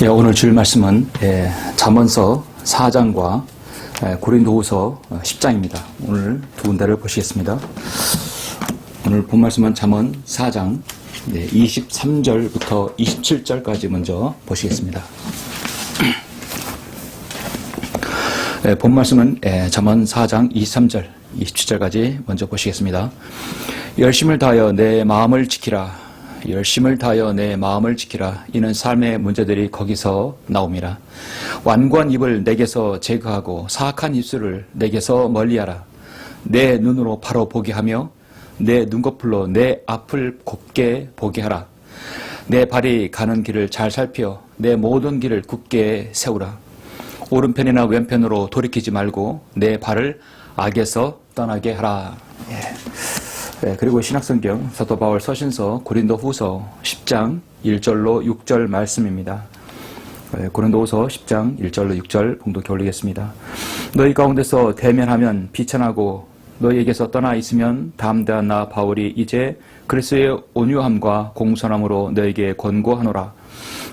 오늘 줄 말씀은 잠언서 4장과 고린도후서 10장입니다. 오늘 두 군데를 보시겠습니다. 오늘 본 말씀은 잠언 4장 23절부터 27절까지 먼저 보시겠습니다. 본 말씀은 잠언 4장 23절, 27절까지 먼저 보시겠습니다. 열심을 다하여 내 마음을 지키라. 열심을 다하여 내 마음을 지키라. 이는 삶의 문제들이 거기서 나옵니다. 완고한 입을 내게서 제거하고 사악한 입술을 내게서 멀리하라. 내 눈으로 바로 보게 하며 내 눈꺼풀로 내 앞을 곱게 보게 하라. 내 발이 가는 길을 잘 살펴 내 모든 길을 굳게 세우라. 오른편이나 왼편으로 돌이키지 말고 내 발을 악에서 떠나게 하라. 그리고 신약성경 사도 바울 서신서 고린도후서 10장 1절로 6절 말씀입니다. 고린도후서 10장 1절로 6절 봉독해 올리겠습니다. 너희 가운데서 대면하면 비천하고 너희에게서 떠나 있으면 담대한 나 바울이 이제 그리스도의 온유함과 공손함으로 너희에게 권고하노라.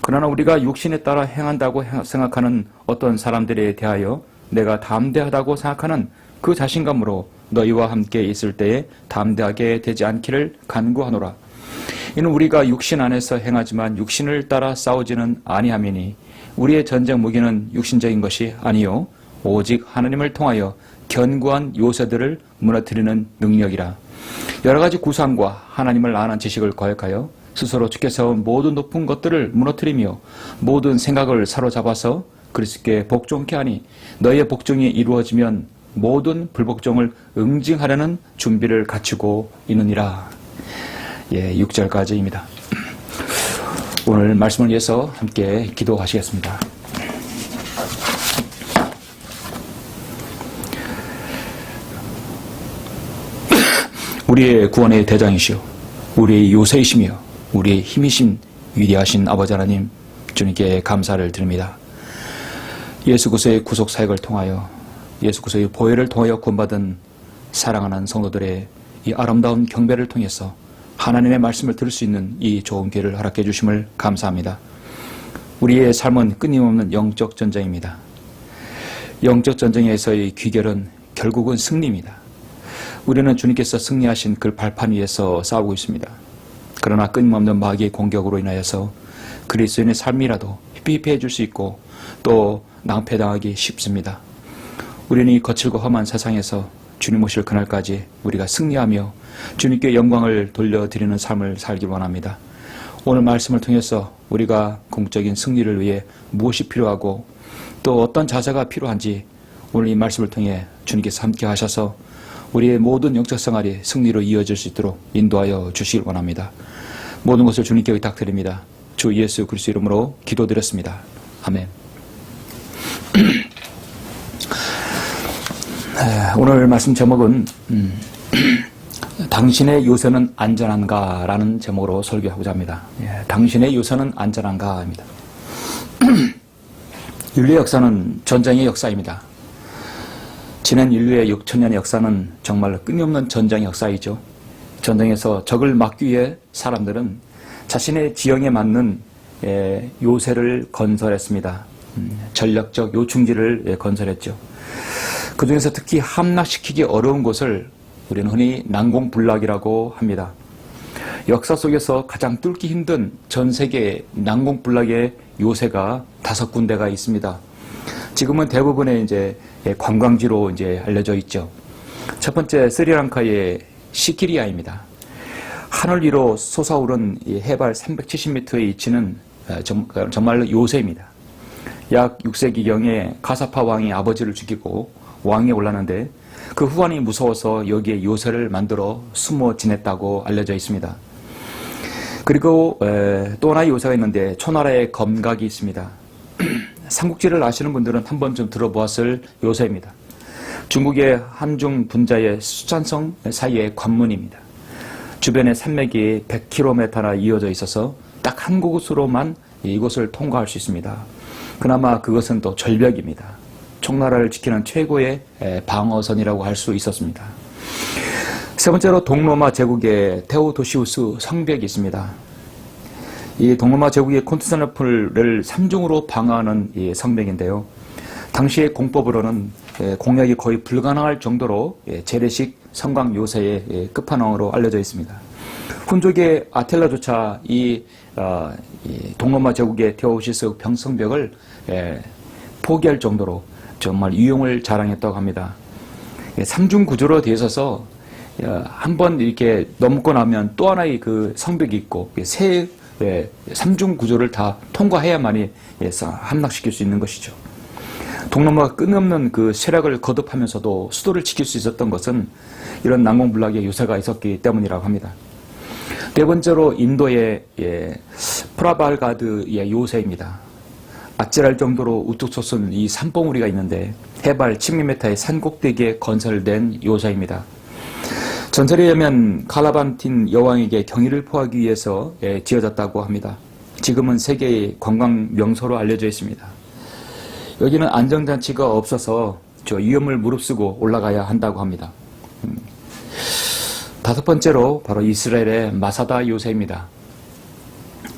그러나 우리가 육신에 따라 행한다고 생각하는 어떤 사람들에 대하여 내가 담대하다고 생각하는 그 자신감으로 너희와 함께 있을 때에 담대하게 되지 않기를 간구하노라. 이는 우리가 육신 안에서 행하지만 육신을 따라 싸우지는 아니함이니 우리의 전쟁 무기는 육신적인 것이 아니요 오직 하나님을 통하여 견고한 요새들을 무너뜨리는 능력이라. 여러 가지 구상과 하나님을 아는 지식을 거역하여 스스로 주께 세운 모든 높은 것들을 무너뜨리며 모든 생각을 사로잡아서 그리스도께 복종케 하니 너희의 복종이 이루어지면 모든 불복종을 응징하려는 준비를 갖추고 있느니라. 6절까지입니다. 오늘 말씀을 위해서 함께 기도하시겠습니다. 우리의 구원의 대장이시오, 우리의 요새이시며 우리의 힘이신 위대하신 아버지 하나님, 주님께 감사를 드립니다. 예수 그리스도의 구속 사역을 통하여 예수 그리스도의 보혈을 통하여 구원받은 사랑하는 성도들의 이 아름다운 경배를 통해서 하나님의 말씀을 들을 수 있는 이 좋은 기회를 허락해 주심을 감사합니다. 우리의 삶은 끊임없는 영적 전쟁입니다. 영적 전쟁에서의 귀결은 결국은 승리입니다. 우리는 주님께서 승리하신 그 발판 위에서 싸우고 있습니다. 그러나 끊임없는 마귀의 공격으로 인하여서 그리스도인의 삶이라도 피폐해질 수 있고 또 낭패당하기 쉽습니다. 우리는 이 거칠고 험한 세상에서 주님 오실 그날까지 우리가 승리하며 주님께 영광을 돌려드리는 삶을 살기 원합니다. 오늘 말씀을 통해서 우리가 궁극적인 승리를 위해 무엇이 필요하고 또 어떤 자세가 필요한지 오늘 이 말씀을 통해 주님께서 함께 하셔서 우리의 모든 영적 생활이 승리로 이어질 수 있도록 인도하여 주시길 원합니다. 모든 것을 주님께 의탁드립니다. 주 예수 그리스도 이름으로 기도드렸습니다. 아멘. 오늘 말씀 제목은 당신의 요새는 안전한가? 라는 제목으로 설교하고자 합니다. 당신의 요새는 안전한가? 입니다. 인류의 역사는 전쟁의 역사입니다. 지난 인류의 6천년의 역사는 정말 끊임없는 전쟁의 역사이죠. 전쟁에서 적을 막기 위해 사람들은 자신의 지형에 맞는 요새를 건설했습니다. 전략적 요충지를 건설했죠. 그 중에서 특히 함락시키기 어려운 곳을 우리는 흔히 난공불락이라고 합니다. 역사 속에서 가장 뚫기 힘든 전 세계 난공불락의 요새가 5군데가 있습니다. 지금은 대부분의 이제 관광지로 이제 알려져 있죠. 첫 번째 스리랑카의 시키리아입니다. 하늘 위로 솟아오른 해발 370m의 위치는 정말로 요새입니다. 약 6세기경에 가사파 왕이 아버지를 죽이고 왕에 올랐는데 그 후환이 무서워서 여기에 요새를 만들어 숨어 지냈다고 알려져 있습니다. 그리고 또 하나의 요새가 있는데 초나라의 검각이 있습니다. 삼국지를 아시는 분들은 한 번쯤 들어보았을 요새입니다. 중국의 한중 분자의 수찬성 사이의 관문입니다. 주변에 산맥이 100km나 이어져 있어서 딱 한 곳으로만 이곳을 통과할 수 있습니다. 그나마 그것은 또 절벽입니다. 총나라를 지키는 최고의 방어선이라고 할 수 있었습니다. 세 번째로 동로마 제국의 테오도시우스 성벽이 있습니다. 이 동로마 제국의 콘스탄티노플을 삼중으로 방어하는 이 성벽인데요. 당시의 공법으로는 공략이 거의 불가능할 정도로 재래식 성곽 요새의 끝판왕으로 알려져 있습니다. 훈족의 아텔라조차 이 동로마 제국의 테오시스 병성벽을 포기할 정도로 정말 유용을 자랑했다고 합니다. 삼중 구조로 되어 있어서 한번 이렇게 넘고 나면 또 하나의 그 성벽이 있고 세 삼중 구조를 다 통과해야만이 함락시킬 수 있는 것이죠. 동로마가 끊임없는 그 쇠락을 거듭하면서도 수도를 지킬 수 있었던 것은 이런 난공불락의 요새가 있었기 때문이라고 합니다. 네 번째로 인도의 프라발가드의 요새입니다. 아찔할 정도로 우뚝 솟은 이 산봉우리가 있는데 해발 1000m의 산꼭대기에 건설된 요새입니다. 전설에 의하면 칼라반틴 여왕에게 경의를 표하기 위해서 지어졌다고 합니다. 지금은 세계의 관광 명소로 알려져 있습니다. 여기는 안전장치가 없어서 위험을 무릅쓰고 올라가야 한다고 합니다. 다섯 번째로 바로 이스라엘의 마사다 요새입니다.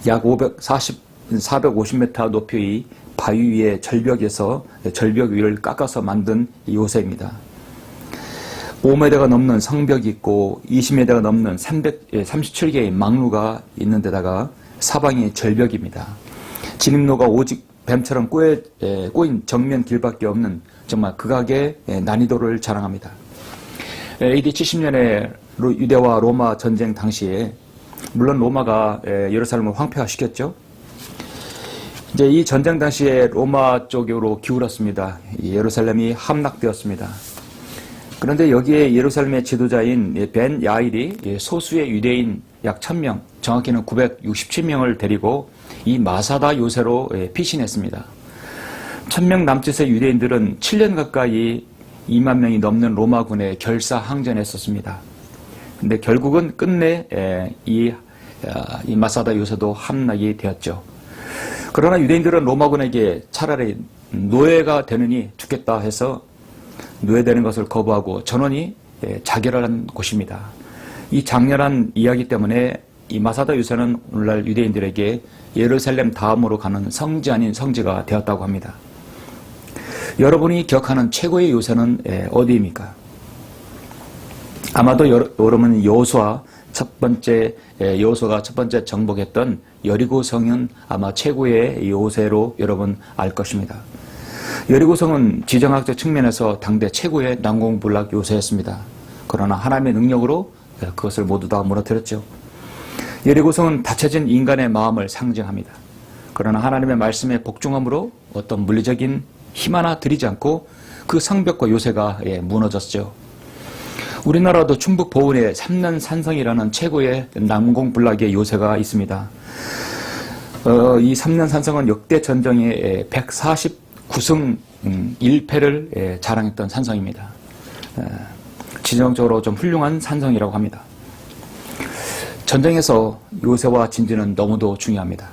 약 450m 높이의 바위 위의 절벽에서 절벽 위를 깎아서 만든 요새입니다. 5m가 넘는 성벽이 있고 20m가 넘는 337개의 망루가 있는 데다가 사방이 절벽입니다. 진입로가 오직 뱀처럼 꼬인 정면 길밖에 없는 정말 극악의 난이도를 자랑합니다. AD 70년에 유대와 로마 전쟁 당시에 물론 로마가 예루살렘을 황폐화시켰죠. 이제 이 전쟁 당시에 로마 쪽으로 기울었습니다. 예루살렘이 함락되었습니다. 그런데 여기에 예루살렘의 지도자인 벤 야일이 소수의 유대인 약 1000명, 정확히는 967명을 데리고 이 마사다 요새로 피신했습니다. 1000명 남짓의 유대인들은 7년 가까이 2만 명이 넘는 로마군에 결사항전했었습니다. 근데 결국은 끝내 이 마사다 요새도 함락이 되었죠. 그러나 유대인들은 로마군에게 차라리 노예가 되느니 죽겠다 해서 노예되는 것을 거부하고 전원이 자결한 곳입니다. 이 장렬한 이야기 때문에 이 마사다 요새는 오늘날 유대인들에게 예루살렘 다음으로 가는 성지 아닌 성지가 되었다고 합니다. 여러분이 기억하는 최고의 요새는 어디입니까? 아마도 여러분은 여호수아가 첫 번째 정복했던 여리고성은 아마 최고의 요새로 여러분 알 것입니다. 여리고성은 지정학적 측면에서 당대 최고의 난공불락 요새였습니다. 그러나 하나님의 능력으로 그것을 모두 다 무너뜨렸죠. 여리고성은 닫혀진 인간의 마음을 상징합니다. 그러나 하나님의 말씀에 복종함으로 어떤 물리적인 힘 하나 들이지 않고 그 성벽과 요새가 무너졌죠. 우리나라도 충북 보은에 삼년산성이라는 최고의 난공불락의 요새가 있습니다. 이 삼년산성은 역대 전쟁에 149승 1패를 자랑했던 산성입니다. 지정적으로 좀 훌륭한 산성이라고 합니다. 전쟁에서 요새와 진지는 너무도 중요합니다.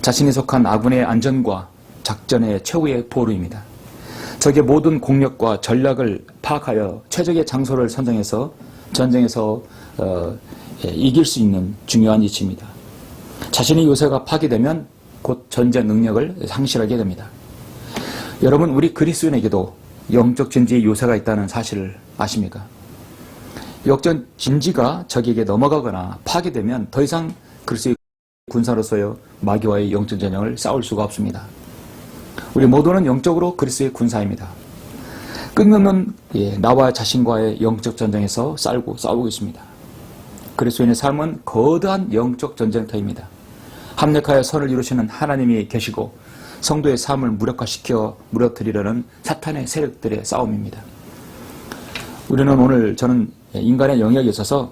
자신이 속한 아군의 안전과 작전의 최후의 보루입니다. 적의 모든 공력과 전략을 파악하여 최적의 장소를 선정해서 전쟁에서 이길 수 있는 중요한 위치입니다. 자신의 요새가 파괴되면 곧 전쟁 능력을 상실하게 됩니다. 여러분, 우리 그리스도인에게도 영적 진지의 요새가 있다는 사실을 아십니까? 역전 진지가 적에게 넘어가거나 파괴되면 더 이상 그리스도의 군사로서의 마귀와의 영적 전쟁을 싸울 수가 없습니다. 우리 모두는 영적으로 그리스도의 군사입니다. 끊임없는 나와 자신과의 영적 전쟁에서 싸우고 있습니다. 그리스도인의 삶은 거대한 영적 전쟁터입니다. 합력하여 선을 이루시는 하나님이 계시고 성도의 삶을 무력화시켜 무너뜨리려는 사탄의 세력들의 싸움입니다. 저는 인간의 영역에 있어서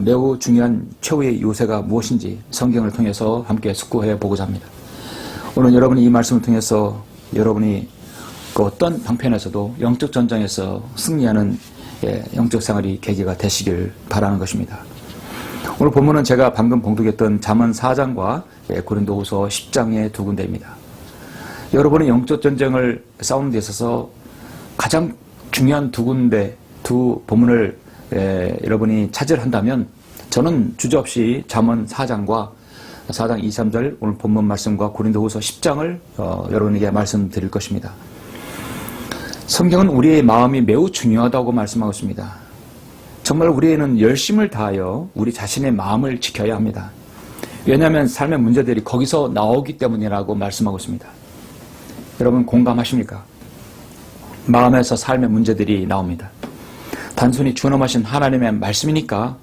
매우 중요한 최후의 요새가 무엇인지 성경을 통해서 함께 숙고해 보고자 합니다. 오늘 여러분이 이 말씀을 통해서 여러분이 그 어떤 방편에서도 영적 전쟁에서 승리하는 영적 생활이 계기가 되시길 바라는 것입니다. 오늘 본문은 제가 방금 봉독했던 잠언 4장과 고린도후서 10장의 두 군데입니다. 여러분이 영적 전쟁을 싸우는 데 있어서 가장 중요한 두 군데, 두 본문을 여러분이 차지한다면 저는 주저없이 잠언 4장과 4장 2, 3절 오늘 본문 말씀과 고린도후서 10장을 여러분에게 말씀드릴 것입니다. 성경은 우리의 마음이 매우 중요하다고 말씀하고 있습니다. 정말 우리는 열심을 다하여 우리 자신의 마음을 지켜야 합니다. 왜냐하면 삶의 문제들이 거기서 나오기 때문이라고 말씀하고 있습니다. 여러분 공감하십니까? 마음에서 삶의 문제들이 나옵니다. 단순히 준엄하신 하나님의 말씀이니까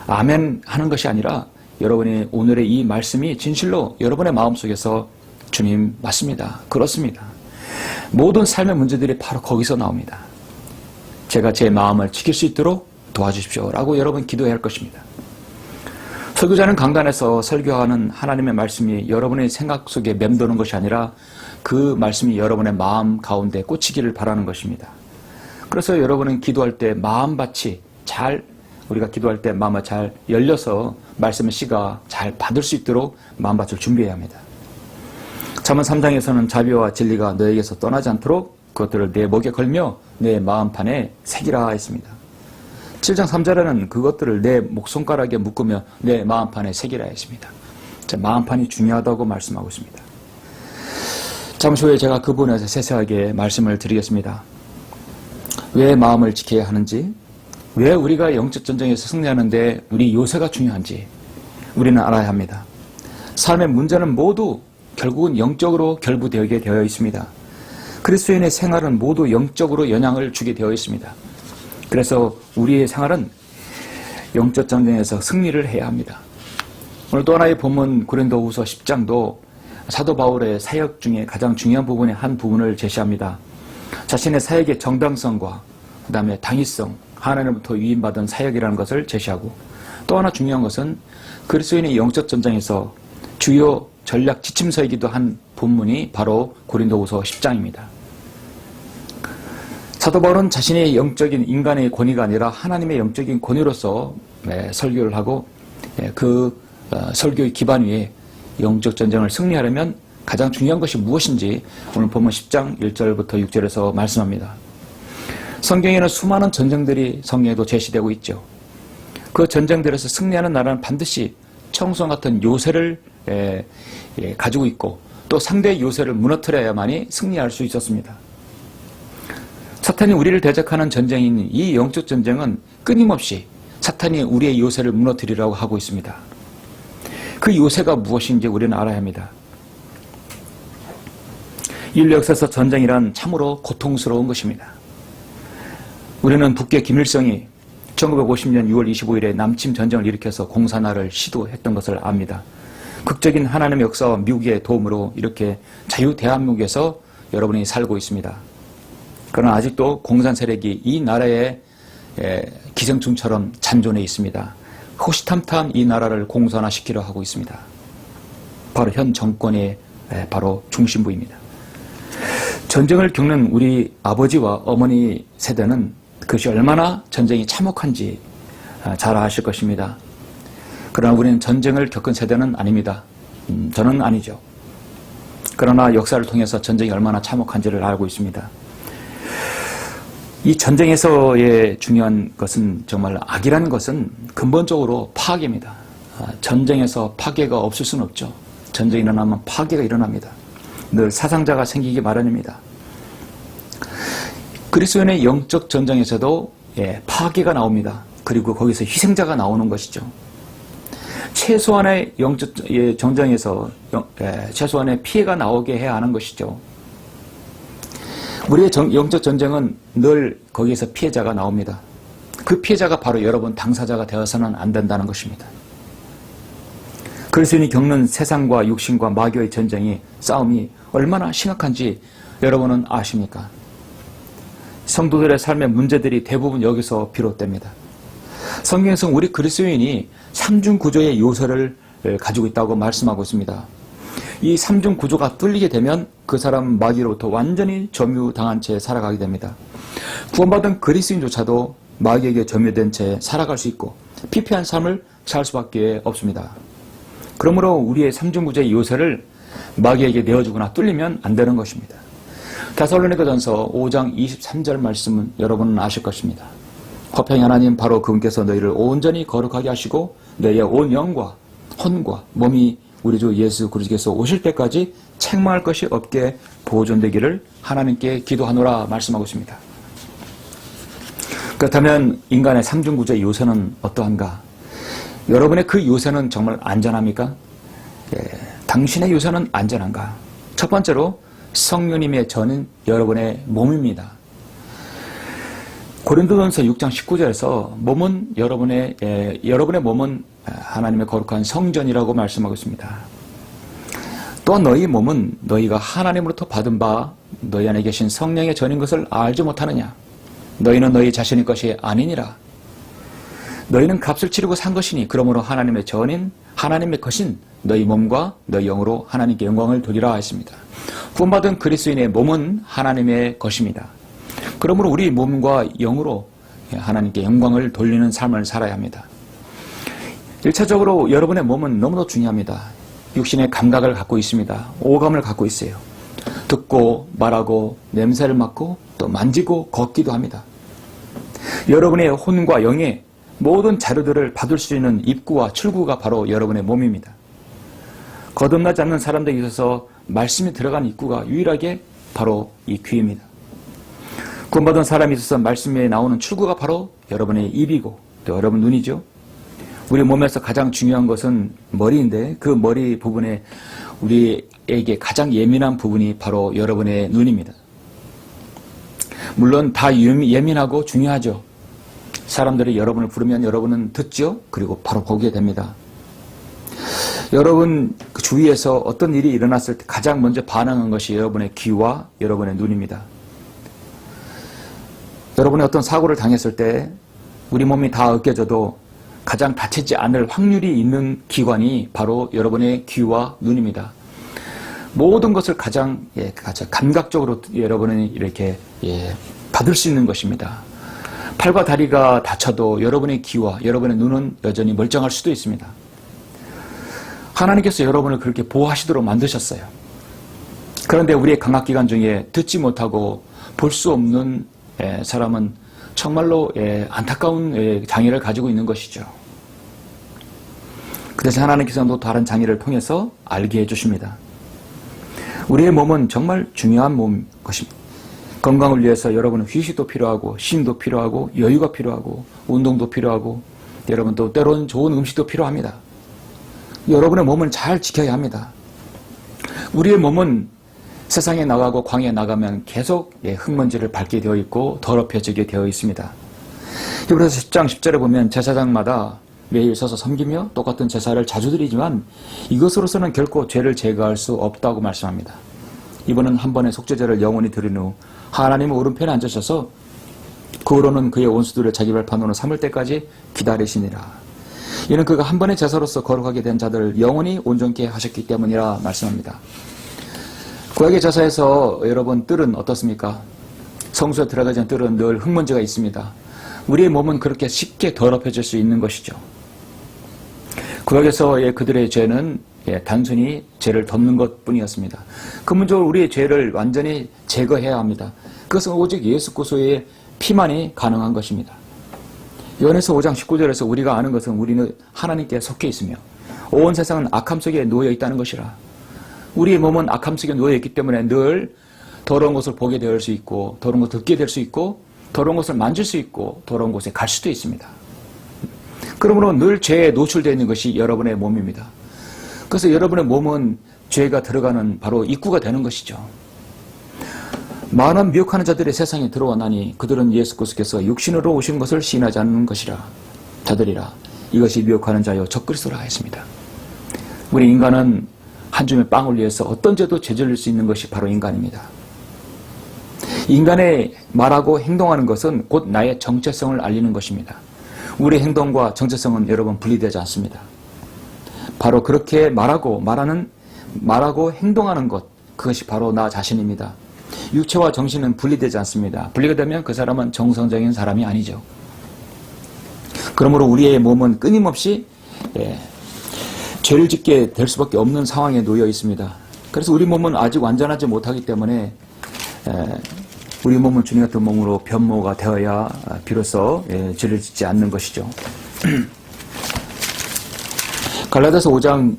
아멘 하는 것이 아니라 여러분이 오늘의 이 말씀이 진실로 여러분의 마음속에서 주님 맞습니다. 그렇습니다. 모든 삶의 문제들이 바로 거기서 나옵니다. 제가 제 마음을 지킬 수 있도록 도와주십시오 라고 여러분 기도해야 할 것입니다. 설교자는 강단에서 설교하는 하나님의 말씀이 여러분의 생각 속에 맴도는 것이 아니라 그 말씀이 여러분의 마음 가운데 꽂히기를 바라는 것입니다. 그래서 여러분은 기도할 때 마음밭이 우리가 기도할 때 마음이 잘 열려서 말씀의 씨가 잘 받을 수 있도록 마음밭을 준비해야 합니다. 잠언 3장에서는 자비와 진리가 너에게서 떠나지 않도록 그것들을 내 목에 걸며 내 마음판에 새기라 했습니다. 7장 3절에는 그것들을 내 목손가락에 묶으며 내 마음판에 새기라 했습니다. 마음판이 중요하다고 말씀하고 있습니다. 잠시 후에 제가 그 부분에서 세세하게 말씀을 드리겠습니다. 왜 마음을 지켜야 하는지, 왜 우리가 영적 전쟁에서 승리하는데 우리 요새가 중요한지 우리는 알아야 합니다. 삶의 문제는 모두 결국은 영적으로 결부되게 되어 있습니다. 그리스도인의 생활은 모두 영적으로 영향을 주게 되어 있습니다. 그래서 우리의 생활은 영적 전쟁에서 승리를 해야 합니다. 오늘 또 하나의 본문 고린도후서 10장도 사도 바울의 사역 중에 가장 중요한 부분의 한 부분을 제시합니다. 자신의 사역의 정당성과 그 다음에 당위성, 하나님부터 위임받은 사역이라는 것을 제시하고, 또 하나 중요한 것은 그리스도인의 영적 전쟁에서 주요 전략 지침서이기도 한 본문이 바로 고린도후서 10장입니다. 사도 바울은 자신의 영적인 인간의 권위가 아니라 하나님의 영적인 권위로서 설교를 하고, 그 설교의 기반 위에 영적 전쟁을 승리하려면 가장 중요한 것이 무엇인지 오늘 본문 10장 1절부터 6절에서 말씀합니다. 성경에는 수많은 전쟁들이 성경에도 제시되고 있죠. 그 전쟁들에서 승리하는 나라는 반드시 청성 같은 요새를 가지고 있고, 또 상대의 요새를 무너뜨려야만이 승리할 수 있었습니다. 사탄이 우리를 대적하는 전쟁인 이 영적 전쟁은 끊임없이 사탄이 우리의 요새를 무너뜨리라고 하고 있습니다. 그 요새가 무엇인지 우리는 알아야 합니다. 인류 역사에서 전쟁이란 참으로 고통스러운 것입니다. 우리는 북계 김일성이 1950년 6월 25일에 남침 전쟁을 일으켜서 공산화를 시도했던 것을 압니다. 극적인 하나님의 역사와 미국의 도움으로 이렇게 자유 대한민국에서 여러분이 살고 있습니다. 그러나 아직도 공산 세력이 이 나라의 기생충처럼 잔존해 있습니다. 호시탐탐 이 나라를 공산화시키려 하고 있습니다. 바로 현 정권의 바로 중심부입니다. 전쟁을 겪는 우리 아버지와 어머니 세대는 그것이 얼마나 전쟁이 참혹한지 잘 아실 것입니다. 그러나 우리는 전쟁을 겪은 세대는 아닙니다. 저는 아니죠. 그러나 역사를 통해서 전쟁이 얼마나 참혹한지를 알고 있습니다. 이 전쟁에서의 중요한 것은, 정말 악이라는 것은 근본적으로 파괴입니다. 전쟁에서 파괴가 없을 수는 없죠. 전쟁이 일어나면 파괴가 일어납니다. 늘 사상자가 생기기 마련입니다. 그리스도인의 영적 전쟁에서도 파괴가 나옵니다. 그리고 거기서 희생자가 나오는 것이죠. 최소한의 영적 전쟁에서 최소한의 피해가 나오게 해야 하는 것이죠. 우리의 영적 전쟁은 늘 거기에서 피해자가 나옵니다. 그 피해자가 바로 여러분 당사자가 되어서는 안 된다는 것입니다. 그리스도인이 겪는 세상과 육신과 마귀의 싸움이 얼마나 심각한지 여러분은 아십니까? 성도들의 삶의 문제들이 대부분 여기서 비롯됩니다. 성경에서 우리 그리스도인이 삼중 구조의 요소를 가지고 있다고 말씀하고 있습니다. 이 삼중 구조가 뚫리게 되면 그 사람은 마귀로부터 완전히 점유당한 채 살아가게 됩니다. 구원받은 그리스도인조차도 마귀에게 점유된 채 살아갈 수 있고 피폐한 삶을 살 수밖에 없습니다. 그러므로 우리의 삼중 구조의 요새를 마귀에게 내어주거나 뚫리면 안 되는 것입니다. 데살로니가전서 5장 23절 말씀은 여러분은 아실 것입니다. 화평의 하나님 바로 그분께서 너희를 온전히 거룩하게 하시고 너희의 온 영과 혼과 몸이 우리 주 예수 그리스도께서 오실 때까지 책망할 것이 없게 보존되기를 하나님께 기도하노라 말씀하고 있습니다. 그렇다면 인간의 삼중구조의 요새는 어떠한가? 여러분의 그 요새는 정말 안전합니까? 당신의 요새는 안전한가? 첫 번째로 성령님의 전은 여러분의 몸입니다. 고린도전서 6장 19절에서 몸은 여러분의 몸은 하나님의 거룩한 성전이라고 말씀하고 있습니다. 또 너희 몸은 너희가 하나님으로부터 받은 바 너희 안에 계신 성령의 전인 것을 알지 못하느냐? 너희는 너희 자신의 것이 아니니라. 너희는 값을 치르고 산 것이니 그러므로 하나님의 전인 하나님의 것인 너희 몸과 너희 영으로 하나님께 영광을 돌리라 했습니다. 구원받은 그리스도인의 몸은 하나님의 것입니다. 그러므로 우리 몸과 영으로 하나님께 영광을 돌리는 삶을 살아야 합니다. 1차적으로 여러분의 몸은 너무도 중요합니다. 육신의 감각을 갖고 있습니다. 오감을 갖고 있어요. 듣고 말하고 냄새를 맡고 또 만지고 걷기도 합니다. 여러분의 혼과 영의 모든 자료들을 받을 수 있는 입구와 출구가 바로 여러분의 몸입니다. 거듭나지 않는 사람들에 있어서 말씀이 들어간 입구가 유일하게 바로 이 귀입니다. 구원받은 사람이 있어서 말씀에 나오는 출구가 바로 여러분의 입이고 또 여러분 눈이죠. 우리 몸에서 가장 중요한 것은 머리인데 그 머리 부분에 우리에게 가장 예민한 부분이 바로 여러분의 눈입니다. 물론 다 예민하고 중요하죠. 사람들이 여러분을 부르면 여러분은 듣죠. 그리고 바로 보게 됩니다. 여러분 그 주위에서 어떤 일이 일어났을 때 가장 먼저 반응한 것이 여러분의 귀와 여러분의 눈입니다. 여러분이 어떤 사고를 당했을 때 우리 몸이 다 으깨져도 가장 다치지 않을 확률이 있는 기관이 바로 여러분의 귀와 눈입니다. 모든 것을 가장 감각적으로 여러분은 이렇게 받을 수 있는 것입니다. 팔과 다리가 다쳐도 여러분의 귀와 여러분의 눈은 여전히 멀쩡할 수도 있습니다. 하나님께서 여러분을 그렇게 보호하시도록 만드셨어요. 그런데 우리의 감각기관 중에 듣지 못하고 볼 수 없는 사람은 정말로 안타까운 장애를 가지고 있는 것이죠. 그래서 하나님께서 또 다른 장애를 통해서 알게 해주십니다. 우리의 몸은 정말 중요한 것입니다. 건강을 위해서 여러분은 휴식도 필요하고 쉼도 필요하고 여유가 필요하고 운동도 필요하고 여러분 또 때로는 좋은 음식도 필요합니다. 여러분의 몸을 잘 지켜야 합니다. 우리의 몸은 세상에 나가고 광야에 나가면 계속 흙먼지를 밟게 되어 있고 더럽혀지게 되어 있습니다. 히브리서 10장 10절에 보면 제사장마다 매일 서서 섬기며 똑같은 제사를 자주 드리지만 이것으로서는 결코 죄를 제거할 수 없다고 말씀합니다. 이번은 한 번의 속죄제를 영원히 드린 후 하나님의 오른편에 앉으셔서 그 후로는 그의 원수들을 자기 발판으로 삼을 때까지 기다리시니라. 이는 그가 한 번의 제사로서 거룩하게 된 자들을 영원히 온전케 하셨기 때문이라 말씀합니다. 구약의 제사에서 여러분 뜰은 어떻습니까? 성소에 들어가기 전 뜰은 늘 흙먼지가 있습니다. 우리의 몸은 그렇게 쉽게 더럽혀질 수 있는 것이죠. 구약에서의 그들의 죄는 단순히 죄를 덮는 것뿐이었습니다. 근본적으로 우리의 죄를 완전히 제거해야 합니다. 그것은 오직 예수 그리스도의 피만이 가능한 것입니다. 요한에서 5장 19절에서 우리가 아는 것은 우리는 하나님께 속해 있으며 온 세상은 악함 속에 놓여 있다는 것이라. 우리의 몸은 악함 속에 놓여 있기 때문에 늘 더러운 것을 보게 될 수 있고 더러운 것을 듣게 될 수 있고 더러운 것을 만질 수 있고 더러운 곳에 갈 수도 있습니다. 그러므로 늘 죄에 노출되어 있는 것이 여러분의 몸입니다. 그래서 여러분의 몸은 죄가 들어가는 바로 입구가 되는 것이죠. 많은 미혹하는 자들이 세상에 들어왔나니 그들은 예수 그리스도께서 육신으로 오신 것을 시인하지 않는 것이라 자들이라. 이것이 미혹하는 자여 적그리스도라 했습니다. 우리 인간은 한 줌의 빵을 위해서 어떤 죄도 저지를 수 있는 것이 바로 인간입니다. 인간의 말하고 행동하는 것은 곧 나의 정체성을 알리는 것입니다. 우리의 행동과 정체성은 여러분 분리되지 않습니다. 바로 그렇게 말하고 행동하는 것, 그것이 바로 나 자신입니다. 육체와 정신은 분리되지 않습니다. 분리가 되면 그 사람은 정상적인 사람이 아니죠. 그러므로 우리의 몸은 끊임없이 죄를 짓게 될 수밖에 없는 상황에 놓여 있습니다. 그래서 우리 몸은 아직 완전하지 못하기 때문에 우리 몸은 주님 같은 몸으로 변모가 되어야 비로소 죄를 짓지 않는 것이죠. 갈라디아서 5장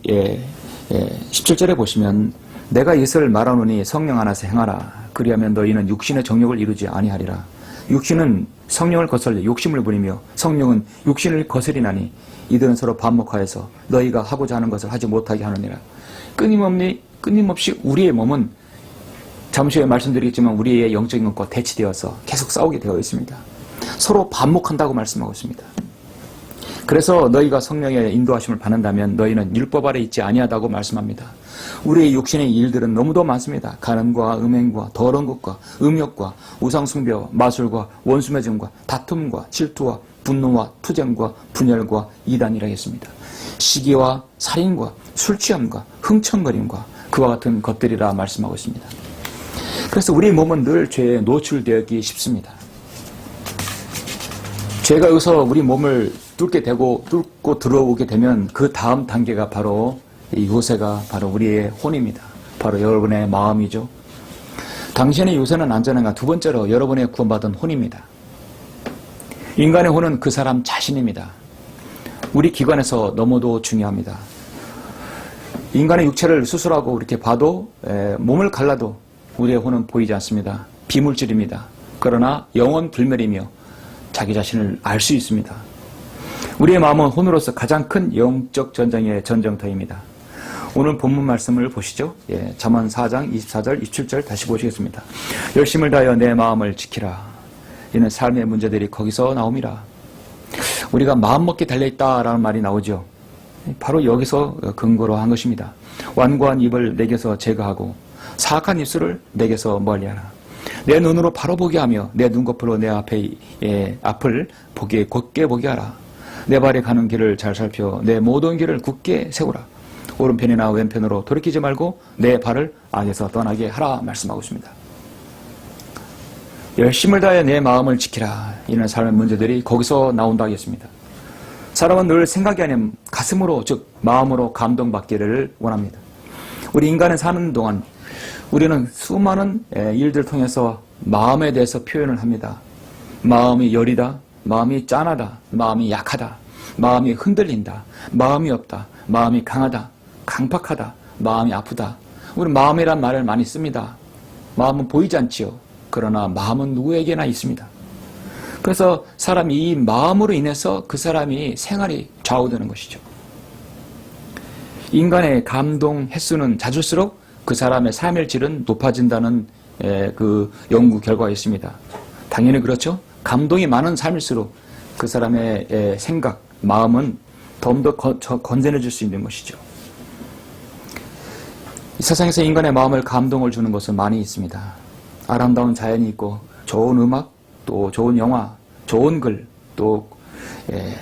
17절에 보시면 내가 이것을 말하노니 성령 안에서 행하라. 그리하면 너희는 육신의 정욕을 이루지 아니하리라. 육신은 성령을 거슬려 욕심을 부리며 성령은 육신을 거스리나니 이들은 서로 반목하여서 너희가 하고자 하는 것을 하지 못하게 하느니라. 끊임없이 우리의 몸은 잠시 후에 말씀드리겠지만 우리의 영적인 것과 대치되어서 계속 싸우게 되어 있습니다. 서로 반목한다고 말씀하고 있습니다. 그래서 너희가 성령의 인도하심을 받는다면 너희는 율법 아래 있지 아니하다고 말씀합니다. 우리의 육신의 일들은 너무도 많습니다. 간음과 음행과 더러운 것과 음욕과 우상숭배와 마술과 원수매증과 다툼과 질투와 분노와 투쟁과 분열과 이단이라 했습니다. 시기와 살인과 술취함과 흥청거림과 그와 같은 것들이라 말씀하고 있습니다. 그래서 우리 몸은 늘 죄에 노출되기 쉽습니다. 죄가 여기서 우리 몸을 뚫고 들어오게 되면 그 다음 단계가 바로 이 요새가 바로 우리의 혼입니다. 바로 여러분의 마음이죠. 당신의 요새는 안전한가? 두 번째로 여러분의 구원받은 혼입니다. 인간의 혼은 그 사람 자신입니다. 우리 기관에서 너무도 중요합니다. 인간의 육체를 수술하고 이렇게 봐도 몸을 갈라도 우리의 혼은 보이지 않습니다. 비물질입니다. 그러나 영혼 불멸이며 자기 자신을 알 수 있습니다. 우리의 마음은 혼으로서 가장 큰 영적 전쟁의 전쟁터입니다. 오늘 본문 말씀을 보시죠. 잠언 4장 24절 27절 다시 보시겠습니다. 열심을 다하여 내 마음을 지키라. 이는 삶의 문제들이 거기서 나옵니다. 우리가 마음먹기 달려있다라는 말이 나오죠. 바로 여기서 근거로 한 것입니다. 완고한 입을 내게서 제거하고 사악한 입술을 내게서 멀리하라. 내 눈으로 바로 보게 하며 내 눈꺼풀로 내 앞을 보게 곧게 보게 하라. 내 발에 가는 길을 잘 살펴 내 모든 길을 굳게 세우라. 오른편이나 왼편으로 돌이키지 말고 내 발을 악에서 떠나게 하라 말씀하고 있습니다. 열심을 다해 내 마음을 지키라. 이는 삶의 문제들이 거기서 나온다 하겠습니다. 사람은 늘 생각이 아닌 가슴으로 즉 마음으로 감동받기를 원합니다. 우리 인간은 사는 동안 우리는 수많은 일들을 통해서 마음에 대해서 표현을 합니다. 마음이 여리다, 마음이 짠하다, 마음이 약하다, 마음이 흔들린다, 마음이 없다, 마음이 강하다, 강팍하다, 마음이 아프다. 우리 마음이란 말을 많이 씁니다. 마음은 보이지 않지요. 그러나 마음은 누구에게나 있습니다. 그래서 사람이 이 마음으로 인해서 그 사람이 생활이 좌우되는 것이죠. 인간의 감동 횟수는 잦을수록 그 사람의 삶의 질은 높아진다는 그 연구 결과가 있습니다. 당연히 그렇죠. 감동이 많은 삶일수록 그 사람의 생각, 마음은 더 건전해질 수 있는 것이죠. 이 세상에서 인간의 마음을 감동을 주는 것은 많이 있습니다. 아름다운 자연이 있고 좋은 음악, 또 좋은 영화, 좋은 글, 또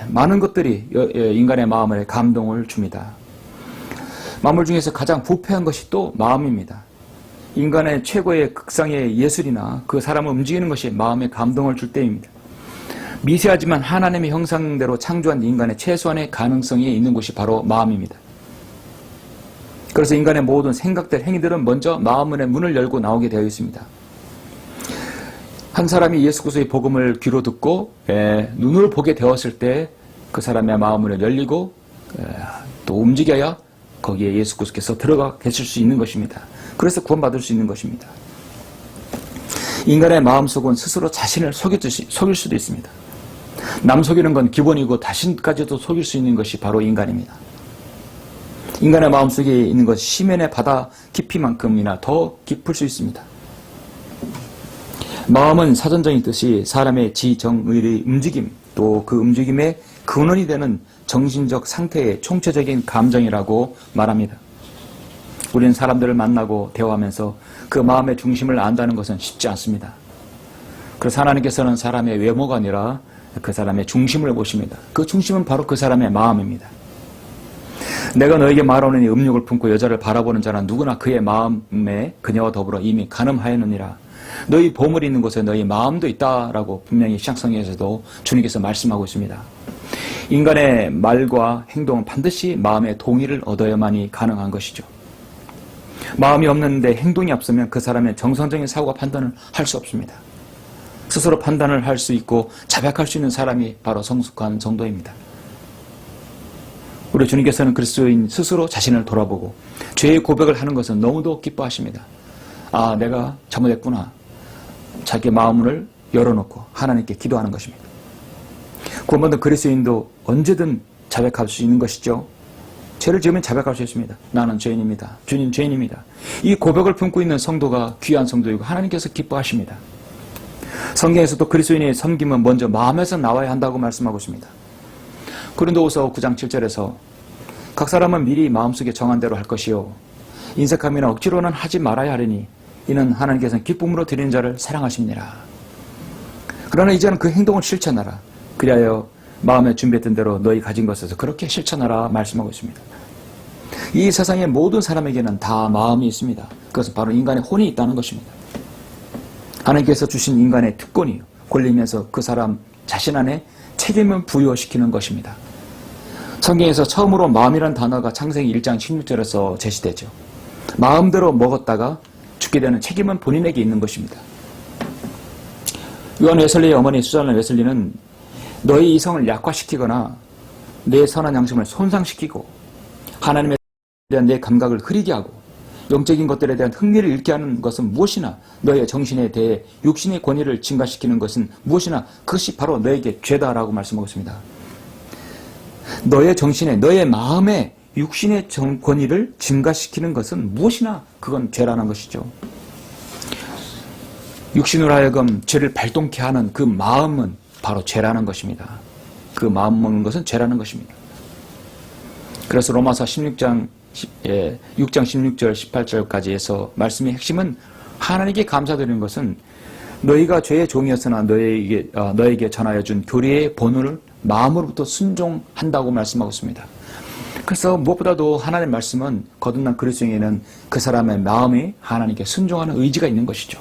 많은 것들이 인간의 마음에 감동을 줍니다. 만물 중에서 가장 부패한 것이 또 마음입니다. 인간의 최고의 극상의 예술이나 그 사람을 움직이는 것이 마음에 감동을 줄 때입니다. 미세하지만 하나님의 형상대로 창조한 인간의 최소한의 가능성이 있는 곳이 바로 마음입니다. 그래서 인간의 모든 생각들, 행위들은 먼저 마음의 문을 열고 나오게 되어 있습니다. 한 사람이 예수 그리스도의 복음을 귀로 듣고 눈을 보게 되었을 때 그 사람의 마음을 열리고 또 움직여야 거기에 예수 그리스도께서 들어가 계실 수 있는 것입니다. 그래서 구원받을 수 있는 것입니다. 인간의 마음속은 스스로 자신을 속일 수도 있습니다. 남 속이는 건 기본이고 자신까지도 속일 수 있는 것이 바로 인간입니다. 인간의 마음속에 있는 것이 시면의 바다 깊이만큼이나 더 깊을 수 있습니다. 마음은 사전적인 있듯이 사람의 지정의의 움직임, 또 그 움직임의 근원이 되는 정신적 상태의 총체적인 감정이라고 말합니다. 우리는 사람들을 만나고 대화하면서 그 마음의 중심을 안다는 것은 쉽지 않습니다. 그래서 하나님께서는 사람의 외모가 아니라 그 사람의 중심을 보십니다. 그 중심은 바로 그 사람의 마음입니다. 내가 너에게 말하노니 음욕을 품고 여자를 바라보는 자는 누구나 그의 마음에 그녀와 더불어 이미 간음하였느니라. 너희 보물이 있는 곳에 너희 마음도 있다라고 분명히 시작성경에서도 주님께서 말씀하고 있습니다. 인간의 말과 행동은 반드시 마음의 동의를 얻어야만이 가능한 것이죠. 마음이 없는데 행동이 없으면 그 사람의 정상적인 사고와 판단을 할 수 없습니다. 스스로 판단을 할 수 있고 자백할 수 있는 사람이 바로 성숙한 정도입니다. 우리 주님께서는 그리스도인 스스로 자신을 돌아보고 죄의 고백을 하는 것은 너무도 기뻐하십니다. 아, 내가 잘못했구나. 자기 마음을 열어놓고 하나님께 기도하는 것입니다. 구원받은 그리스도인도 언제든 자백할 수 있는 것이죠. 죄를 지으면 자백할 수 있습니다. 나는 죄인입니다. 주님 죄인입니다. 이 고백을 품고 있는 성도가 귀한 성도이고 하나님께서 기뻐하십니다. 성경에서도 그리스도인의 섬김은 먼저 마음에서 나와야 한다고 말씀하고 있습니다. 고린도후서 9장 7절에서 각 사람은 미리 마음속에 정한 대로 할 것이요 인색함이나 억지로는 하지 말아야 하리니 이는 하나님께서는 기쁨으로 드리는 자를 사랑하십니다. 그러나 이제는 그 행동을 실천하라. 그리하여 마음에 준비했던 대로 너희 가진 것에서 그렇게 실천하라 말씀하고 있습니다. 이 세상의 모든 사람에게는 다 마음이 있습니다. 그것은 바로 인간의 혼이 있다는 것입니다. 하나님께서 주신 인간의 특권이요 권리면서 그 사람 자신 안에 책임을 부여시키는 것입니다. 성경에서 처음으로 마음이라는 단어가 창세기 1장 16절에서 제시되죠. 마음대로 먹었다가 죽게 되는 책임은 본인에게 있는 것입니다. 요한 웨슬리의 어머니 수잔 웨슬리는 너희 이성을 약화시키거나 내 선한 양심을 손상시키고 하나님에 대한 내 감각을 흐리게 하고 영적인 것들에 대한 흥미를 잃게 하는 것은 무엇이나 너의 정신에 대해 육신의 권위를 증가시키는 것은 무엇이나 그것이 바로 너에게 죄다라고 말씀하고 있습니다. 너의 정신에 너의 마음에 육신의 권위를 증가시키는 것은 무엇이나 그건 죄라는 것이죠. 육신으로 하여금 죄를 발동케 하는 그 마음은 바로 죄라는 것입니다. 그 마음 먹는 것은 죄라는 것입니다. 그래서 로마서 6장 16절 18절까지 해서 말씀의 핵심은 하나님께 감사드리는 것은 너희가 죄의 종이었으나 너에게 전하여 준 교리의 본을 마음으로부터 순종한다고 말씀하고 있습니다. 그래서 무엇보다도 하나님의 말씀은 거듭난 그리스도인에게는 그 사람의 마음이 하나님께 순종하는 의지가 있는 것이죠.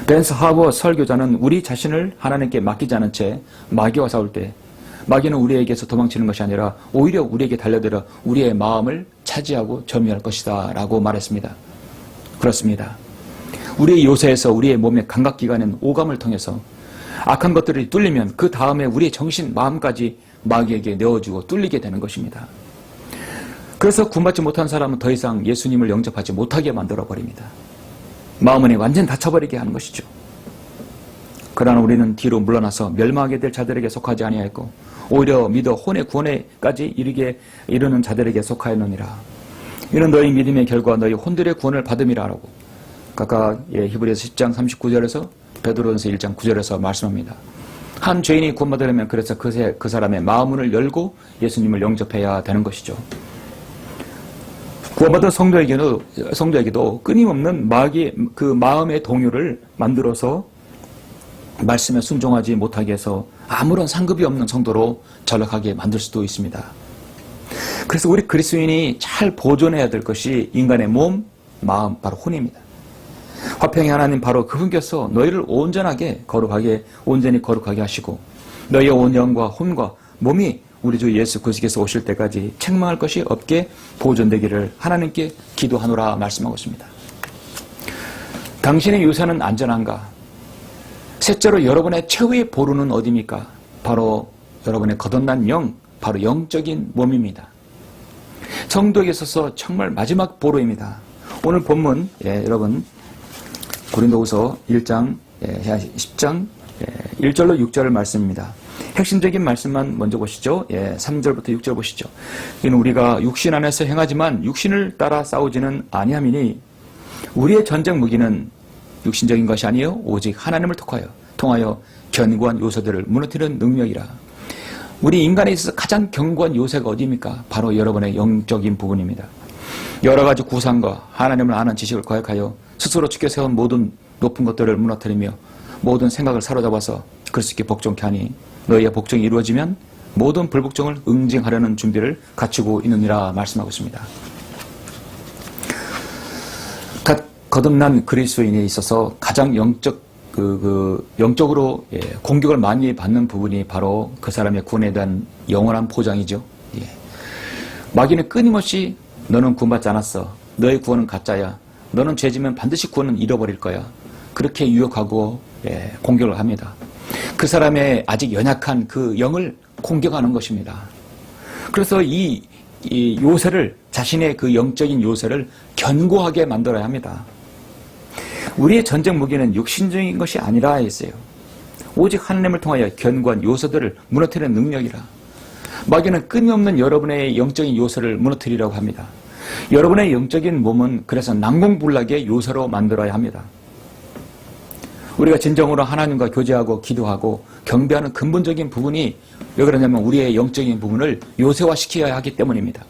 벤스 하버 설교자는 우리 자신을 하나님께 맡기지 않은 채 마귀와 싸울 때 마귀는 우리에게서 도망치는 것이 아니라 오히려 우리에게 달려들어 우리의 마음을 차지하고 점유할 것이다 라고 말했습니다. 그렇습니다. 우리의 요새에서 우리의 몸의 감각기관인 오감을 통해서 악한 것들이 뚫리면 그 다음에 우리의 정신, 마음까지 마귀에게 내어주고 뚫리게 되는 것입니다. 그래서 구원받지 못한 사람은 더 이상 예수님을 영접하지 못하게 만들어버립니다. 마음은 완전히 닫혀버리게 하는 것이죠. 그러나 우리는 뒤로 물러나서 멸망하게 될 자들에게 속하지 아니하였고 오히려 믿어 혼의 구원에까지 이르는 자들에게 속하였느니라. 이는 너희 믿음의 결과 너희 혼들의 구원을 받음이라라고 각각 히브리서 10장 39절에서 베드로전서 1장 9절에서 말씀합니다. 한 죄인이 구원받으려면 그래서 그 사람의 마음문을 열고 예수님을 영접해야 되는 것이죠. 구원받은 성도에게도 끊임없는 그 마음의 동요를 만들어서 말씀에 순종하지 못하게 해서 아무런 상급이 없는 성도로 전락하게 만들 수도 있습니다. 그래서 우리 그리스도인이 잘 보존해야 될 것이 인간의 몸, 마음, 바로 혼입니다. 화평의 하나님 바로 그분께서 너희를 온전히 거룩하게 하시고 너희의 온 영과 혼과 몸이 우리 주 예수 그리스도께서 오실 때까지 책망할 것이 없게 보존되기를 하나님께 기도하노라 말씀하고 있습니다. 당신의 유산은 안전한가? 셋째로 여러분의 최후의 보루는 어디입니까? 바로 여러분의 거듭난 영, 바로 영적인 몸입니다. 성도에게 있어서 정말 마지막 보루입니다. 오늘 본문 여러분 고린도후서 1장 10장 1절로 6절 말씀입니다. 핵심적인 말씀만 먼저 보시죠. 3절부터 6절 보시죠. 이는 우리가 육신 안에서 행하지만 육신을 따라 싸우지는 아니함이니 우리의 전쟁 무기는 육신적인 것이 아니요 오직 하나님을 통하여 견고한 요새들을 무너뜨리는 능력이라. 우리 인간에 있어서 가장 견고한 요새가 어디입니까? 바로 여러분의 영적인 부분입니다. 여러 가지 구상과 하나님을 아는 지식을 거역하여 스스로 지켜 세운 모든 높은 것들을 무너뜨리며 모든 생각을 사로잡아서 그리스도께 복종케 하니 너희의 복종이 이루어지면 모든 불복종을 응징하려는 준비를 갖추고 있느니라 말씀하고 있습니다. 거듭난 그리스도인에 있어서 가장 영적으로 공격을 많이 받는 부분이 바로 그 사람의 구원에 대한 영원한 보장이죠. 마귀는 끊임없이 너는 구원받지 않았어. 너의 구원은 가짜야. 너는 죄지면 반드시 구원은 잃어버릴 거야. 그렇게 유혹하고 공격을 합니다. 그 사람의 아직 연약한 그 영을 공격하는 것입니다. 그래서 이 요새를, 자신의 그 영적인 요새를 견고하게 만들어야 합니다. 우리의 전쟁 무기는 육신적인 것이 아니라 했어요. 오직 하나님을 통하여 견고한 요새들을 무너뜨리는 능력이라. 마귀는 끊임없는 여러분의 영적인 요새를 무너뜨리려고 합니다. 여러분의 영적인 몸은 그래서 난공불락의 요새로 만들어야 합니다. 우리가 진정으로 하나님과 교제하고 기도하고 경배하는 근본적인 부분이 왜 그러냐면 우리의 영적인 부분을 요새화시켜야 하기 때문입니다.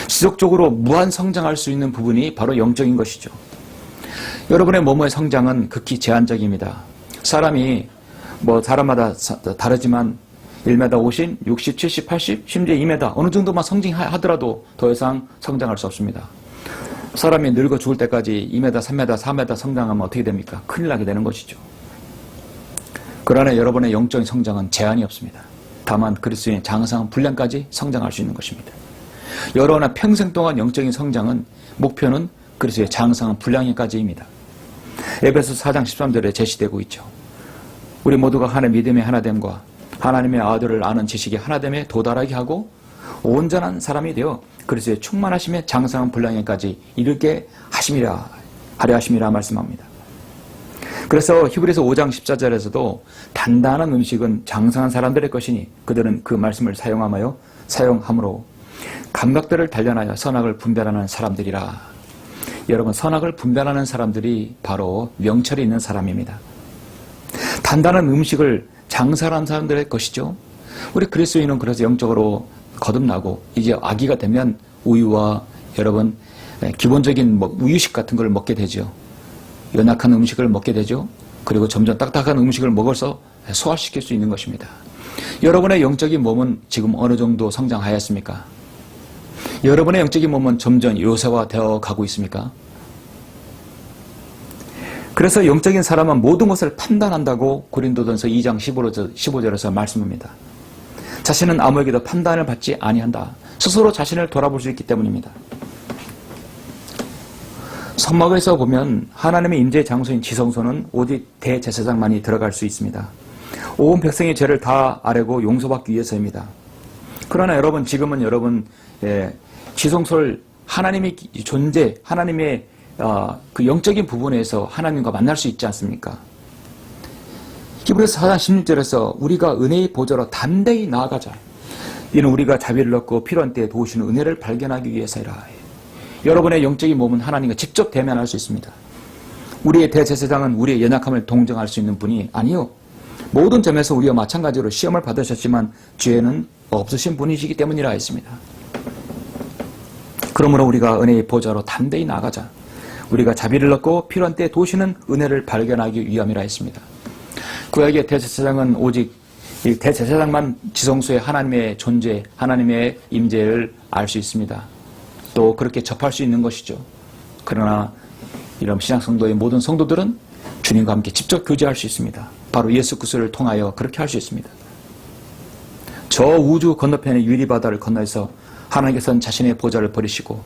지속적으로 무한 성장할 수 있는 부분이 바로 영적인 것이죠. 여러분의 몸의 성장은 극히 제한적입니다. 사람이 사람마다 다르지만 1m 50, 60, 70, 80, 심지어 2m 어느 정도만 성장하더라도 더 이상 성장할 수 없습니다. 사람이 늙어 죽을 때까지 2m, 3m, 4m 성장하면 어떻게 됩니까? 큰일 나게 되는 것이죠. 그러나 여러분의 영적인 성장은 제한이 없습니다. 다만 그리스도의 장성 분량까지 성장할 수 있는 것입니다. 여러분의 평생 동안 영적인 성장은 목표는 그리스도의 장성 분량까지입니다. 에베소 4장 13절에 제시되고 있죠. 우리 모두가 하나님의 믿음의 하나됨과 하나님의 아들을 아는 지식의 하나됨에 도달하게 하고 온전한 사람이 되어 그리스도의 충만하심의 장성한 분량에까지 이르게 하심이라 하려 하심이라 말씀합니다. 그래서 히브리서 5장 14절에서도 단단한 음식은 장성한 사람들의 것이니 그들은 그 말씀을 사용함으로 감각들을 단련하여 선악을 분별하는 사람들이라. 여러분, 선악을 분별하는 사람들이 바로 명철이 있는 사람입니다. 단단한 음식을 장사하는 사람들의 것이죠. 우리 그리스도인은 그래서 영적으로 거듭나고 이제 아기가 되면 우유와 여러분 기본적인 우유식 같은 걸 먹게 되죠. 연약한 음식을 먹게 되죠. 그리고 점점 딱딱한 음식을 먹어서 소화시킬 수 있는 것입니다. 여러분의 영적인 몸은 지금 어느 정도 성장하였습니까? 여러분의 영적인 몸은 점점 요새화되어 가고 있습니까? 그래서 영적인 사람은 모든 것을 판단한다고 고린도전서 2장 15절에서 말씀합니다. 자신은 아무에게도 판단을 받지 아니한다. 스스로 자신을 돌아볼 수 있기 때문입니다. 선막에서 보면 하나님의 임재의 장소인 지성소는 오직 대제사장만이 들어갈 수 있습니다. 온 백성의 죄를 다 아뢰고 용서받기 위해서입니다. 그러나 여러분, 지금은 여러분 지성소를 하나님의 존재, 하나님의 그 영적인 부분에서 하나님과 만날 수 있지 않습니까? 히브리서 4장 16절에서 우리가 은혜의 보좌로 담대히 나아가자. 이는 우리가 자비를 얻고 필요한 때에 도우시는 은혜를 발견하기 위해서이라. 여러분의 영적인 몸은 하나님과 직접 대면할 수 있습니다. 우리의 대제사장은 우리의 연약함을 동정할 수 있는 분이 아니요, 모든 점에서 우리와 마찬가지로 시험을 받으셨지만 죄는 없으신 분이시기 때문이라 했습니다. 그러므로 우리가 은혜의 보좌로 담대히 나아가자. 우리가 자비를 얻고 필요한 때에 도우시는 은혜를 발견하기 위함이라 했습니다. 구약의 대제사장은 오직 이 대제사장만 지성소의 하나님의 존재, 하나님의 임재를 알 수 있습니다. 또 그렇게 접할 수 있는 것이죠. 그러나 이런 신약성도의 모든 성도들은 주님과 함께 직접 교제할 수 있습니다. 바로 예수 그리스도를 통하여 그렇게 할 수 있습니다. 저 우주 건너편의 유리바다를 건너서 하나님께서는 자신의 보좌를 버리시고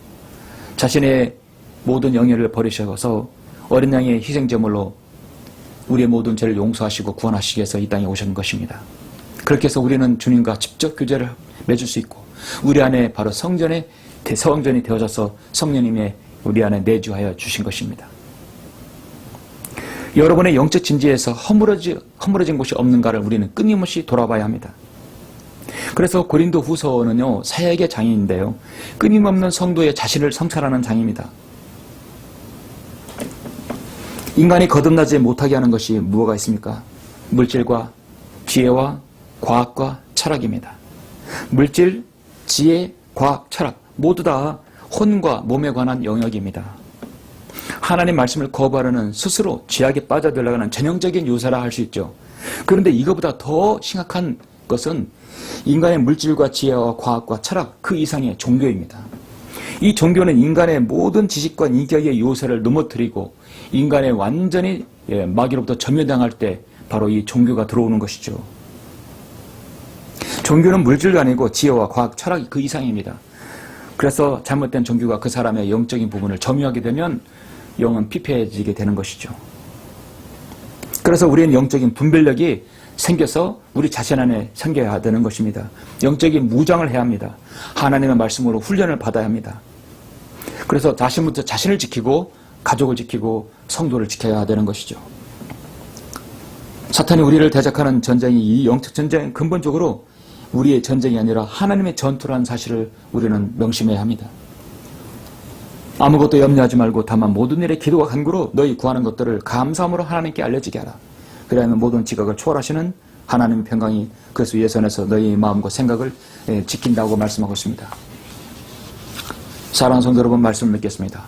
자신의 모든 영예를 버리셔서 어린 양의 희생제물로 우리의 모든 죄를 용서하시고 구원하시기 위해서 이 땅에 오신 것입니다. 그렇게 해서 우리는 주님과 직접 교제를 맺을 수 있고 우리 안에 바로 성전이 되어져서 성령님의 우리 안에 내주하여 주신 것입니다. 여러분의 영적 진지에서 허물어진 곳이 없는가를 우리는 끊임없이 돌아봐야 합니다. 그래서 고린도 후서는요, 사역의 장인인데요, 끊임없는 성도의 자신을 성찰하는 장입니다. 인간이 거듭나지 못하게 하는 것이 무엇가 있습니까? 물질과 지혜와 과학과 철학입니다. 물질, 지혜, 과학, 철학 모두 다 혼과 몸에 관한 영역입니다. 하나님 말씀을 거부하려는 스스로 죄악에 빠져들어가는 전형적인 요사라 할 수 있죠. 그런데 이거보다 더 심각한 것은 인간의 물질과 지혜와 과학과 철학 그 이상의 종교입니다. 이 종교는 인간의 모든 지식과 인격의 요새를 넘어뜨리고 인간의 완전히 마귀로부터 점유당할 때 바로 이 종교가 들어오는 것이죠. 종교는 물질도 아니고 지혜와 과학, 철학이 그 이상입니다. 그래서 잘못된 종교가 그 사람의 영적인 부분을 점유하게 되면 영은 피폐해지게 되는 것이죠. 그래서 우리는 영적인 분별력이 생겨서 우리 자신 안에 생겨야 되는 것입니다. 영적인 무장을 해야 합니다. 하나님의 말씀으로 훈련을 받아야 합니다. 그래서 자신부터 자신을 지키고 가족을 지키고 성도를 지켜야 되는 것이죠. 사탄이 우리를 대적하는 전쟁이, 이 영적 전쟁은 근본적으로 우리의 전쟁이 아니라 하나님의 전투라는 사실을 우리는 명심해야 합니다. 아무것도 염려하지 말고 다만 모든 일에 기도와 간구로 너희 구하는 것들을 감사함으로 하나님께 알려지게 하라. 그래야만 모든 지각을 초월하시는 하나님의 평강이 그리스도 예수 안에서 너희 마음과 생각을 지킨다고 말씀하고 있습니다. 사랑하는 성도 여러분, 말씀을 맺겠습니다.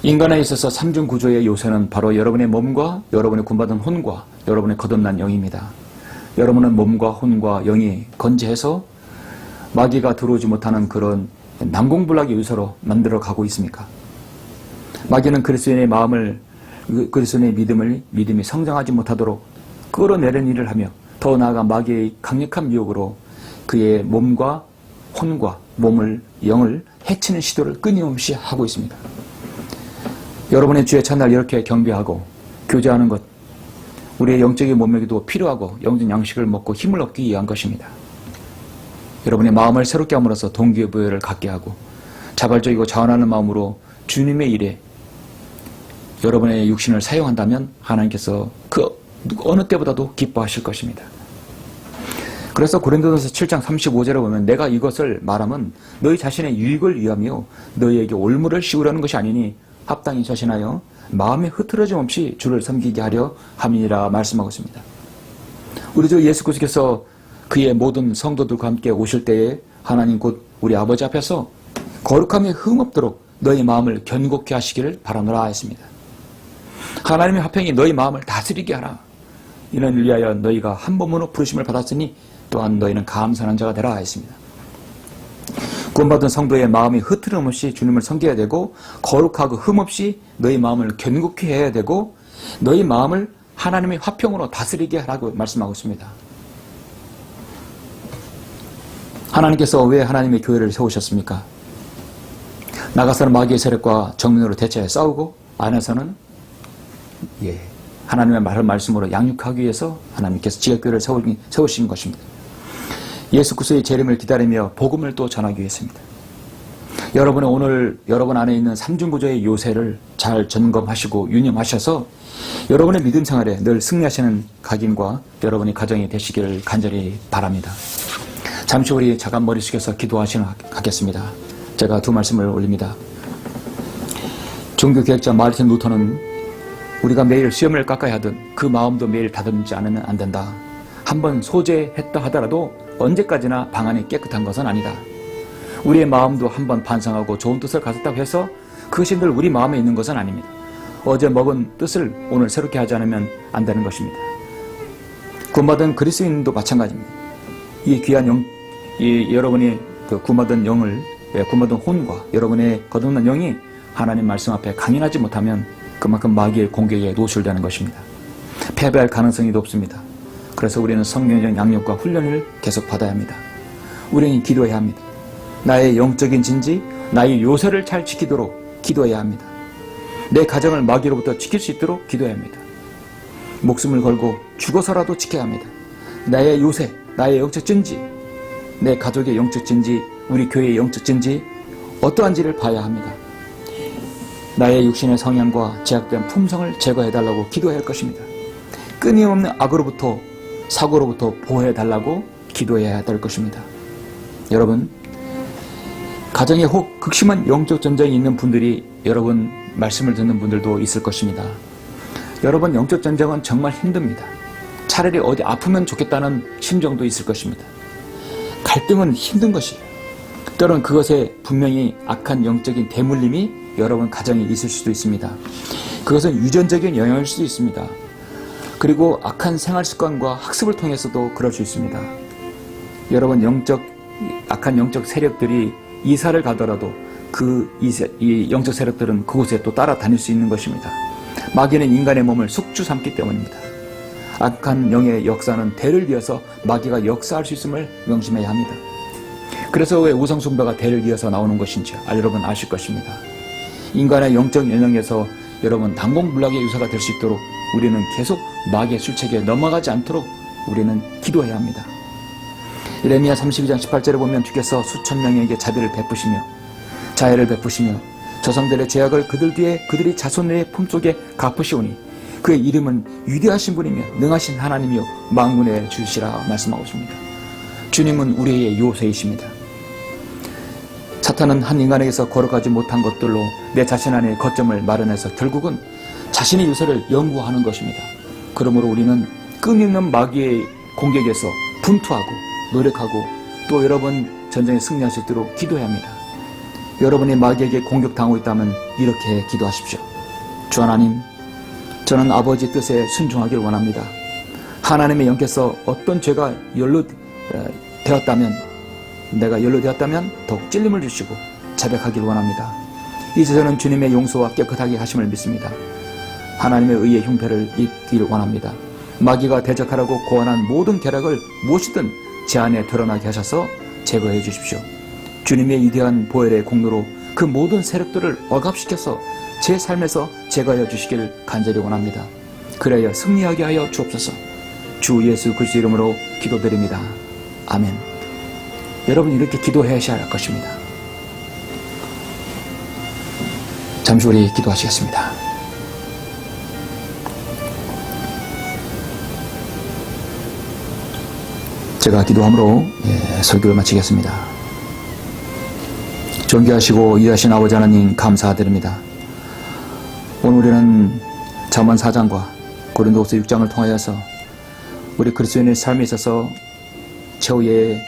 인간에 있어서 삼중 구조의 요새는 바로 여러분의 몸과 여러분의 군받은 혼과 여러분의 거듭난 영입니다. 여러분은 몸과 혼과 영이 건재해서 마귀가 들어오지 못하는 그런 난공불락의 요새로 만들어 가고 있습니까? 마귀는 그리스도인의 마음을, 그리스도인의 믿음이 성장하지 못하도록 끌어내리는 일을 하며 더 나아가 마귀의 강력한 미혹으로 그의 몸과 혼과 몸을, 영을 해치는 시도를 끊임없이 하고 있습니다. 여러분의 주의 첫날 이렇게 경배하고 교제하는 것, 우리의 영적인 몸에게도 필요하고 영적 양식을 먹고 힘을 얻기 위한 것입니다. 여러분의 마음을 새롭게 함으로써 동기부여를 갖게 하고 자발적이고 자원하는 마음으로 주님의 일에 여러분의 육신을 사용한다면 하나님께서 그 어느 때보다도 기뻐하실 것입니다. 그래서 고린도전서 7장 35절에 보면 내가 이것을 말하면 너희 자신의 유익을 위하며 너희에게 올무를 씌우려는 것이 아니니 합당히 자신하여 마음의 흐트러짐 없이 주를 섬기게 하려 함이니라 말씀하고 있습니다. 우리 주 예수 그리스도께서 그의 모든 성도들과 함께 오실 때에 하나님 곧 우리 아버지 앞에서 거룩함이 흠없도록 너희 마음을 견고케 하시기를 바라노라 했습니다. 하나님의 화평이 너희 마음을 다스리게 하라. 이는 위하여 너희가 한 몸으로 부르심을 받았으니 또한 너희는 감사하는 자가 되라 했습니다. 구원받은 성도의 마음이 흐트름 없이 주님을 섬겨야 되고 거룩하고 흠없이 너희 마음을 견고케 해야 되고 너희 마음을 하나님의 화평으로 다스리게 하라고 말씀하고 있습니다. 하나님께서 왜 하나님의 교회를 세우셨습니까? 나가서는 마귀의 세력과 정면으로 대체해 싸우고 안에서는 하나님의 말씀으로 양육하기 위해서 하나님께서 지역교회를 세우신 것입니다. 예수 그리스도의 재림을 기다리며 복음을 또 전하기 위해서입니다. 여러분은 오늘 여러분 안에 있는 삼중구조의 요새를 잘 점검하시고 유념하셔서 여러분의 믿음 생활에 늘 승리하시는 각인과 여러분의 가정이 되시기를 간절히 바랍니다. 잠시 우리 잠깐 머리 숙여서 기도하시는 하겠습니다. 제가 두 말씀을 올립니다. 종교개혁자 마르틴 루터는 우리가 매일 수염을 깎아야 하든 그 마음도 매일 다듬지 않으면 안 된다. 한번 소재했다 하더라도 언제까지나 방안이 깨끗한 것은 아니다. 우리의 마음도 한번 반성하고 좋은 뜻을 가졌다고 해서 그것이 늘 우리 마음에 있는 것은 아닙니다. 어제 먹은 뜻을 오늘 새롭게 하지 않으면 안 되는 것입니다. 구원받은 그리스도인도 마찬가지입니다. 이 귀한 여러분이 그 구원받은 영을, 구원받은 혼과 여러분의 거듭난 영이 하나님 말씀 앞에 강인하지 못하면 그만큼 마귀의 공격에 노출되는 것입니다. 패배할 가능성이 높습니다. 그래서 우리는 성령적 양육과 훈련을 계속 받아야 합니다. 우리는 기도해야 합니다. 나의 영적인 진지, 나의 요새를 잘 지키도록 기도해야 합니다. 내 가정을 마귀로부터 지킬 수 있도록 기도해야 합니다. 목숨을 걸고 죽어서라도 지켜야 합니다. 나의 요새, 나의 영적 진지, 내 가족의 영적 진지, 우리 교회의 영적 진지 어떠한지를 봐야 합니다. 나의 육신의 성향과 제약된 품성을 제거해달라고 기도해야 할 것입니다. 끊임없는 악으로부터, 사고로부터 보호해달라고 기도해야 될 것입니다. 여러분, 가정에 혹 극심한 영적 전쟁이 있는 분들이 여러분 말씀을 듣는 분들도 있을 것입니다. 여러분 영적 전쟁은 정말 힘듭니다. 차라리 어디 아프면 좋겠다는 심정도 있을 것입니다. 갈등은 힘든 것이에요. 때로는 그것에 분명히 악한 영적인 대물림이 여러분 가정에 있을 수도 있습니다. 그것은 유전적인 영향일 수도 있습니다. 그리고 악한 생활 습관과 학습을 통해서도 그럴 수 있습니다. 여러분 악한 영적 세력들이 이사를 가더라도 이 영적 세력들은 그곳에 또 따라다닐 수 있는 것입니다. 마귀는 인간의 몸을 숙주 삼기 때문입니다. 악한 영의 역사는 대를 이어서 마귀가 역사할 수 있음을 명심해야 합니다. 그래서 왜 우상숭배가 대를 이어서 나오는 것인지 여러분 아실 것입니다. 인간의 영적 연령에서 여러분 난공불락의 유사가 될 수 있도록 우리는 계속 마귀의 술책에 넘어가지 않도록 우리는 기도해야 합니다. 예레미야 32장 18절에 보면 주께서 수천 명에게 자비를 베푸시며 자애를 베푸시며 조상들의 죄악을 그들 뒤에 그들이 자손의 품속에 갚으시오니 그의 이름은 위대하신 분이며 능하신 하나님이요 만군의 주시라 말씀하고 있습니다. 주님은 우리의 요새이십니다. 사탄은 한 인간에게서 걸어가지 못한 것들로 내 자신 안에 거점을 마련해서 결국은 자신의 유서를 연구하는 것입니다. 그러므로 우리는 끊임없는 마귀의 공격에서 분투하고 노력하고 또 여러 번 전쟁에 승리할 수 있도록 기도해야 합니다. 여러분이 마귀에게 공격당하고 있다면 이렇게 기도하십시오. 주 하나님, 저는 아버지 뜻에 순종하길 원합니다. 하나님의 영께서 어떤 죄가 내가 연루되었다면 더욱 찔림을 주시고 자백하길 원합니다. 이제 저는 주님의 용서와 깨끗하게 하심을 믿습니다. 하나님의 의의 흉패를 입길 원합니다. 마귀가 대적하라고 고안한 모든 계략을 무엇이든 제 안에 드러나게 하셔서 제거해 주십시오. 주님의 위대한 보혈의 공로로 그 모든 세력들을 억압시켜서 제 삶에서 제거하여 주시길 간절히 원합니다. 그래야 승리하게 하여 주옵소서. 주 예수 그리스도 이름으로 기도드립니다. 아멘. 여러분 이렇게 기도하셔야 할 것입니다. 잠시 우리 기도하시겠습니다. 제가 기도함으로 설교를 마치겠습니다. 존귀하시고 위대하신 아버지 하나님 감사드립니다. 오늘 우리는 잠언 4장과 고린도후서 6장을 통하여서 우리 그리스도인의 삶에 있어서 최후의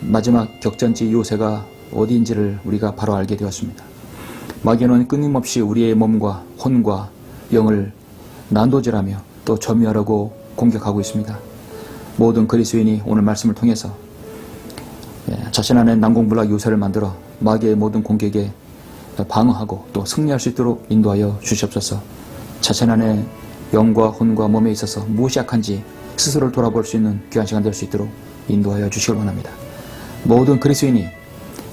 마지막 격전지 요새가 어디인지를 우리가 바로 알게 되었습니다. 마귀는 끊임없이 우리의 몸과 혼과 영을 난도질하며 또 점유하려고 공격하고 있습니다. 모든 그리스도인이 오늘 말씀을 통해서 자신 안에 난공불락 요새를 만들어 마귀의 모든 공격에 방어하고 또 승리할 수 있도록 인도하여 주시옵소서. 자신 안에 영과 혼과 몸에 있어서 무엇이 약한지 스스로를 돌아볼 수 있는 귀한 시간 될 수 있도록 인도하여 주시길 원합니다. 모든 그리스도인이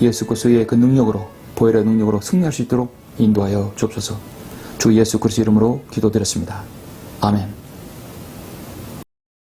예수 그리스도의 그 능력으로 보혈의 능력으로 승리할 수 있도록 인도하여 주옵소서. 주 예수 그리스도 이름으로 기도드렸습니다. 아멘.